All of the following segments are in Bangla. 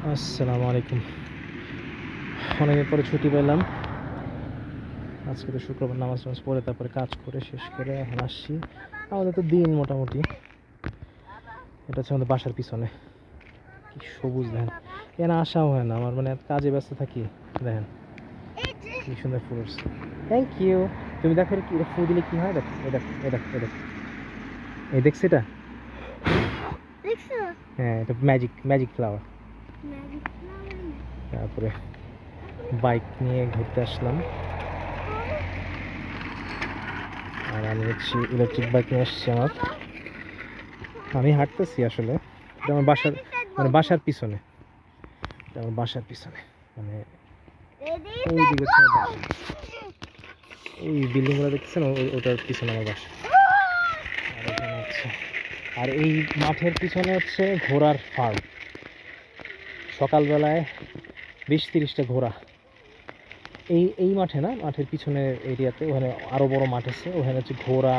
আসসালামু আলাইকুম। অনেকদিন পরে ছুটি পেলাম। আজকে তো শুক্রবার, নামাজ টামাজ পড়ে তারপরে কাজ করে শেষ করে এখন আসছি। আমাদের তো দিন মোটামুটি। এটা হচ্ছে আমাদের বাসার পিছনে, কি সবুজ দেখেন। এখানে আসাও হয় না আমার, মানে কাজে ব্যস্ত থাকি। দেখেন কি সুন্দর ফুল উঠছে। Thank you. তুমি দেখো কি ফুল দিলে কি হয়, দেখো এটা এটা এটা এই দেখছি এটা। হ্যাঁ, এটা ম্যাজিক ম্যাজিক ফ্লাওয়ার। তারপরে বাইক নিয়ে ঘুরতে আসলাম, আর আমি হচ্ছি ইলেকট্রিক বাইক নিয়ে আসছি আমার। আমি হাঁটতেছি আসলে, এটা আমার বাসার, মানে বাসার পিছনে। এটা আমার বাসার পিছনে, মানে ওই দিকে হচ্ছে আমার বাসা। ওই বিল্ডিংগুলো দেখছেন, ওটার পিছনে আমার বাসা। আর এখানে হচ্ছে, আর এই মাঠের পিছনে হচ্ছে ঘোড়ার ফার্ম। সকালবেলায় 20-30টা ঘোড়া এই এই মাঠে না, মাঠের পিছনের এরিয়াতে, ওখানে আরও বড় মাঠ আছে, ওখানে হচ্ছে ঘোড়া,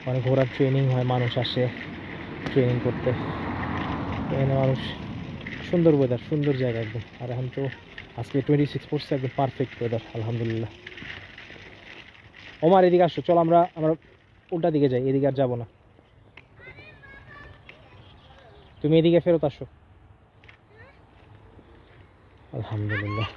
মানে ঘোড়ার ট্রেনিং হয়, মানুষ আসে ট্রেনিং করতে। এখানে মানুষ, সুন্দর ওয়েদার, সুন্দর জায়গা একদম। আর এখন তো আজকে 26 পড়ছে, একদম পারফেক্ট ওয়েদার, আলহামদুলিল্লাহ। ওমার এদিকে আসো, চল আমরা আমরা উল্টা দিকে যাই, এদিকে আর যাবো না। তুমি এদিকে ফেরত আসো। আলহামদুলিল্লাহ।